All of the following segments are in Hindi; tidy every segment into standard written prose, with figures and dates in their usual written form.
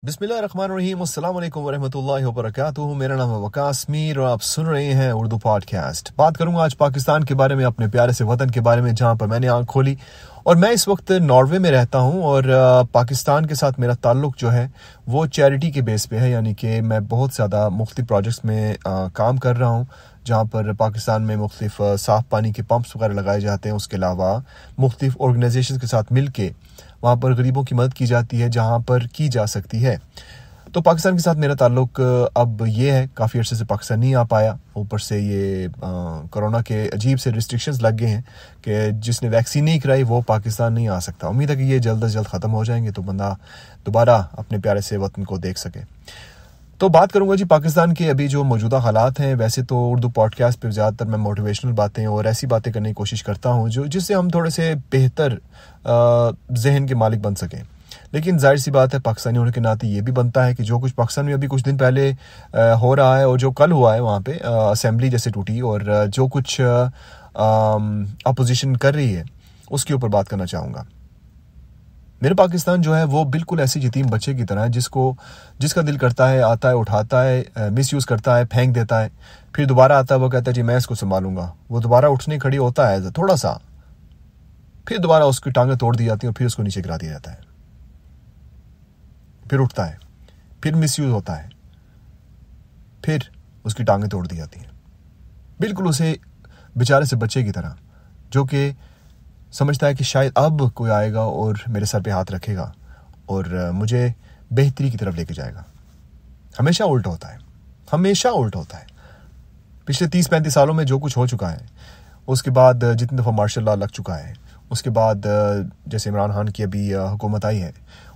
बिस्मिल्लाहिर्रहमानिर्रहीम, अस्सलाम वालेकुम वरहमतुल्लाहि वबरकातुहू। मेरा नाम है वकास मीर और आप सुन रहे हैं उर्दू पॉडकास्ट। बात करूंगा आज पाकिस्तान के बारे में, अपने प्यारे से वतन के बारे में, जहां पर मैंने आंख खोली। और मैं इस वक्त नॉर्वे में रहता हूं और पाकिस्तान के साथ मेरा ताल्लुक जो है वो चैरिटी के बेस पे है, यानी कि मैं बहुत ज़्यादा मुख्तलिफ प्रोजेक्ट्स में काम कर रहा हूं, जहाँ पर पाकिस्तान में मुख्तलिफ साफ़ पानी के पंप्स वगैरह लगाए जाते हैं। उसके अलावा मुख्तलिफ ऑर्गेनाइजेशन के साथ मिल के वहाँ पर गरीबों की मदद की जाती है जहाँ पर की जा सकती है। तो पाकिस्तान के साथ मेरा ताल्लुक अब ये है, काफ़ी अर्से से पाकिस्तान नहीं आ पाया। ऊपर से ये कोरोना के अजीब से रिस्ट्रिक्शंस लग गए हैं कि जिसने वैक्सीन नहीं कराई वो पाकिस्तान नहीं आ सकता। उम्मीद है कि ये जल्द से जल्द ख़त्म हो जाएंगे तो बंदा दोबारा अपने प्यारे से वतन को देख सके। तो बात करूंगा जी पाकिस्तान के अभी जो मौजूदा हालात हैं। वैसे तो उर्दू पॉडकास्ट पे ज़्यादातर मैं मोटिवेशनल बातें और ऐसी बातें करने की कोशिश करता हूं जिससे हम थोड़े से बेहतर जहन के मालिक बन सकें। लेकिन जाहिर सी बात है, पाकिस्तानी होने के नाते ये भी बनता है कि जो कुछ पाकिस्तान में अभी कुछ दिन पहले हो रहा है और जो कल हुआ है वहाँ पे असेंबली जैसे टूटी और जो कुछ अपोजिशन कर रही है उसके ऊपर बात करना चाहूँगा। मेरा पाकिस्तान जो है वो बिल्कुल ऐसी यतीम बच्चे की तरह है जिसका दिल करता है आता है, उठाता है, मिसयूज़ करता है, फेंक देता है, फिर दोबारा आता है, वो कहता है जी मैं इसको संभालूंगा। वो दोबारा उठने खड़ी होता है थोड़ा सा, फिर दोबारा उसकी टांगें तोड़ दी जाती हैं और फिर उसको नीचे गिरा दिया जाता है। फिर उठता है, फिर मिसयूज़ होता है, फिर उसकी टांगें तोड़ दी जाती हैं। बिल्कुल उसे बेचारे से बच्चे की तरह जो कि समझता है कि शायद अब कोई आएगा और मेरे सर पे हाथ रखेगा और मुझे बेहतरी की तरफ लेके जाएगा। हमेशा उल्टा होता है, हमेशा उल्टा होता है। पिछले 30-35 सालों में जो कुछ हो चुका है, उसके बाद जितनी दफ़ा मार्शल लॉ लग चुका है, उसके बाद जैसे इमरान खान की अभी हुकूमत आई है,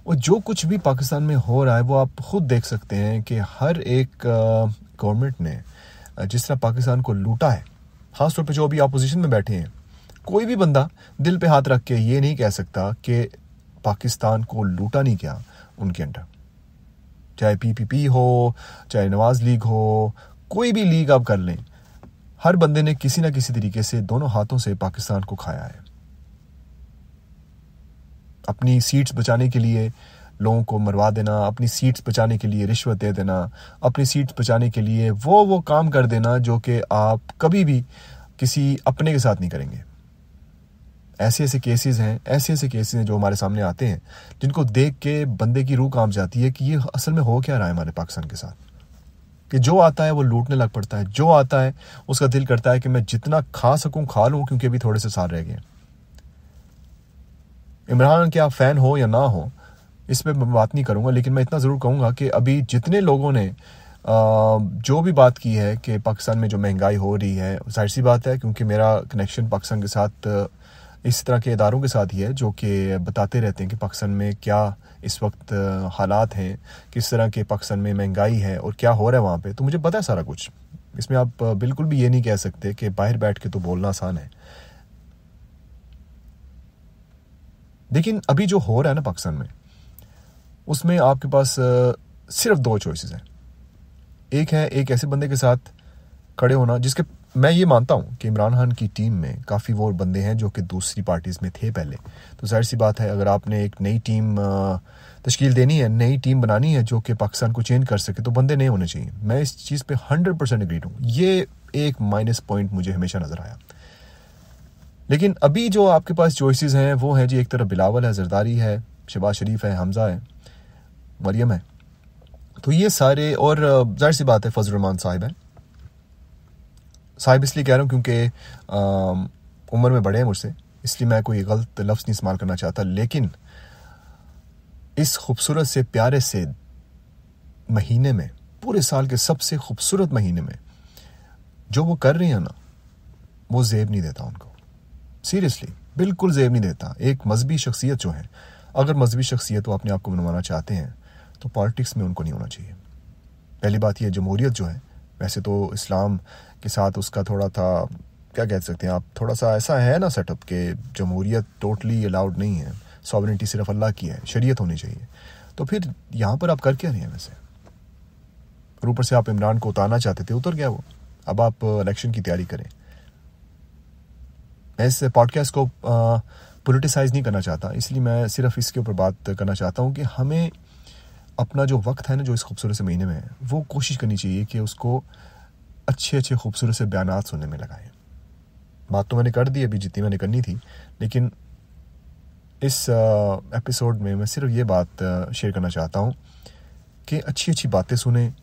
और जो कुछ भी पाकिस्तान में हो रहा है वो आप खुद देख सकते हैं कि हर एक गवर्नमेंट ने जिस तरह पाकिस्तान को लूटा है, ख़ासतौर पर जो अभी अपोजिशन में बैठे हैं, कोई भी बंदा दिल पे हाथ रख के ये नहीं कह सकता कि पाकिस्तान को लूटा नहीं गया उनके अंडर। चाहे पीपीपी हो, चाहे नवाज लीग हो, कोई भी लीग आप कर लें, हर बंदे ने किसी ना किसी तरीके से दोनों हाथों से पाकिस्तान को खाया है। अपनी सीट्स बचाने के लिए लोगों को मरवा देना, अपनी सीट्स बचाने के लिए रिश्वत दे देना, अपनी सीट्स बचाने के लिए वो काम कर देना जो कि आप कभी भी किसी अपने के साथ नहीं करेंगे। ऐसे ऐसे केसेस हैं जो हमारे सामने आते हैं, जिनको देख के बंदे की रूह कांप जाती है कि ये असल में हो क्या रहा है हमारे पाकिस्तान के साथ। कि जो आता है वो लूटने लग पड़ता है, जो आता है उसका दिल करता है कि मैं जितना खा सकूं खा लूं, क्योंकि अभी थोड़े से साल रह गए। इमरान के आप फैन हो या ना हो, इस पर मैं बात नहीं करूंगा, लेकिन मैं इतना ज़रूर कहूँगा कि अभी जितने लोगों ने जो भी बात की है कि पाकिस्तान में जो महंगाई हो रही है, जाहिर सी बात है क्योंकि मेरा कनेक्शन पाकिस्तान के साथ इस तरह के इदारों के साथ ही है जो कि बताते रहते हैं कि पाकिस्तान में क्या इस वक्त हालात हैं, किस तरह के पाकिस्तान में महंगाई है और क्या हो रहा है वहाँ पे। तो मुझे पता है सारा कुछ। इसमें आप बिल्कुल भी ये नहीं कह सकते कि बाहर बैठ के तो बोलना आसान है। लेकिन अभी जो हो रहा है ना पाकिस्तान में, उसमें आपके पास सिर्फ 2 चॉइसेस हैं। एक है एक ऐसे बंदे के साथ खड़े होना जिसके, मैं ये मानता हूँ कि इमरान खान की टीम में काफ़ी वो बंदे हैं जो कि दूसरी पार्टीज़ में थे पहले। तो जाहिर सी बात है, अगर आपने एक नई टीम तश्कील देनी है, नई टीम बनानी है जो कि पाकिस्तान को चेंज कर सके, तो बंदे नए होने चाहिए। मैं इस चीज़ पे 100% एग्रीड हूँ। ये एक माइनस पॉइंट मुझे हमेशा नज़र आया। लेकिन अभी जो आपके पास चॉइसेस हैं वो हैं जी, एक तरफ बिलावल है, जरदारी है, शहबाज शरीफ है, हमजा है, मरियम है। तो ये सारे, और जाहिर सी बात है फजल रहमान साहिब हैं। साहिब इसलिए कह रहा हूँ क्योंकि उम्र में बड़े हैं मुझसे, इसलिए मैं कोई गलत लफ्ज़ नहीं इस्तेमाल करना चाहता। लेकिन इस खूबसूरत से प्यारे से महीने में, पूरे साल के सबसे खूबसूरत महीने में जो वो कर रही हैं ना, वो ज़ेब नहीं देता उनको। सीरियसली बिल्कुल ज़ेब नहीं देता। एक मजहबी शख्सियत जो है, अगर मजहबी शख्सियत वो अपने आप को बनवाना चाहते हैं तो पॉलिटिक्स में उनको नहीं होना चाहिए। पहली बात, ये जमहूरियत जो है, वैसे तो इस्लाम के साथ उसका थोड़ा था, क्या कह सकते हैं आप, थोड़ा सा ऐसा है ना सेटअप कि जमहूरियत टोटली अलाउड नहीं है, सॉवरेनिटी सिर्फ अल्लाह की है, शरीयत होनी चाहिए। तो फिर यहाँ पर आप कर क्या रहे हैं वैसे? और ऊपर से आप इमरान को उतारना चाहते थे, उतर गया वो। अब आप इलेक्शन की तैयारी करें। मैं इस पॉडकास्ट को पोलिटिसाइज नहीं करना चाहता, इसलिए मैं सिर्फ इसके ऊपर बात करना चाहता हूँ कि हमें अपना जो वक्त है ना, जो इस खूबसूरत से महीने में है, वो कोशिश करनी चाहिए कि उसको अच्छे अच्छे खूबसूरत से बयानात सुनने में लगाएं। बात तो मैंने कर दी अभी जितनी मैंने करनी थी, लेकिन इस एपिसोड में मैं सिर्फ ये बात शेयर करना चाहता हूँ कि अच्छी अच्छी बातें सुनें,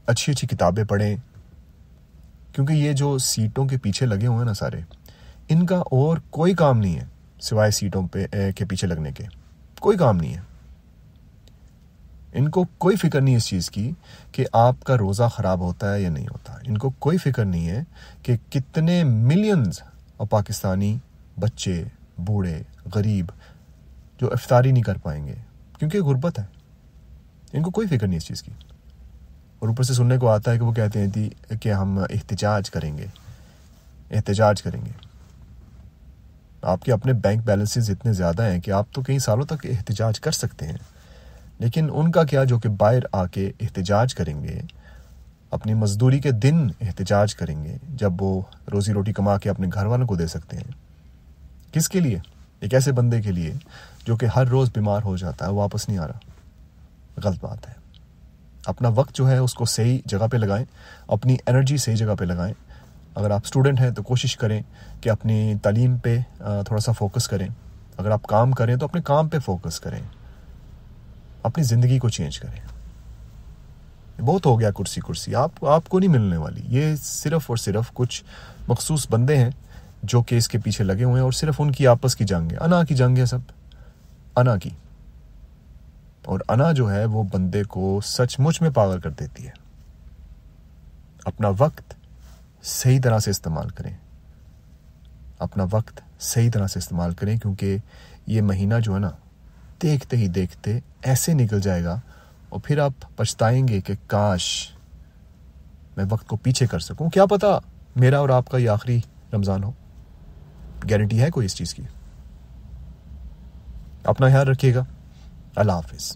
अच्छी अच्छी किताबें पढ़ें, क्योंकि ये जो सीटों के पीछे लगे हुए हैं ना सारे, इनका और कोई काम नहीं है सिवाय सीटों के पीछे लगने के। कोई काम नहीं है। इनको कोई फिक्र नहीं इस चीज़ की कि आपका रोज़ा ख़राब होता है या नहीं होता। इनको कोई फिक्र नहीं है कि कितने मिलियंस और पाकिस्तानी बच्चे, बूढ़े, गरीब जो इफ्तारी नहीं कर पाएंगे क्योंकि गुर्बत है। इनको कोई फिक्र नहीं इस चीज़ की। और ऊपर से सुनने को आता है कि वो कहते हैं कि हम एहतिजाज करेंगे। आपके अपने बैंक बैलेंसेस इतने ज़्यादा हैं कि आप तो कई सालों तक एहतिजाज कर सकते हैं, लेकिन उनका क्या जो कि बाहर आके एहतिजाज करेंगे, अपनी मजदूरी के दिन एहतिजाज करेंगे जब वो रोज़ी रोटी कमा के अपने घर वालों को दे सकते हैं। किसके लिए? एक ऐसे बंदे के लिए जो कि हर रोज़ बीमार हो जाता है, वापस नहीं आ रहा। गलत बात है। अपना वक्त जो है उसको सही जगह पे लगाएं, अपनी एनर्जी सही जगह पे लगाएं। अगर आप स्टूडेंट हैं तो कोशिश करें कि अपनी तालीम पे थोड़ा सा फोकस करें। अगर आप काम करें तो अपने काम पे फोकस करें, अपनी ज़िंदगी को चेंज करें। बहुत हो गया कुर्सी आपको नहीं मिलने वाली। ये सिर्फ और सिर्फ कुछ मखसूस बंदे हैं जो कि इसके पीछे लगे हुए हैं, और सिर्फ उनकी आपस की जंग है, अना की जंग है, सब अना की। और अना जो है वो बंदे को सचमुच में पागल कर देती है। अपना वक्त सही तरह से इस्तेमाल करें, अपना वक्त सही तरह से इस्तेमाल करें, क्योंकि ये महीना जो है ना, देखते ही देखते ऐसे निकल जाएगा और फिर आप पछताएंगे कि काश मैं वक्त को पीछे कर सकूं। क्या पता मेरा और आपका ये आखिरी रमज़ान हो। गारंटी है कोई इस चीज़ की? अपना ख्याल रखिएगा। अल्लाह हाफिज़।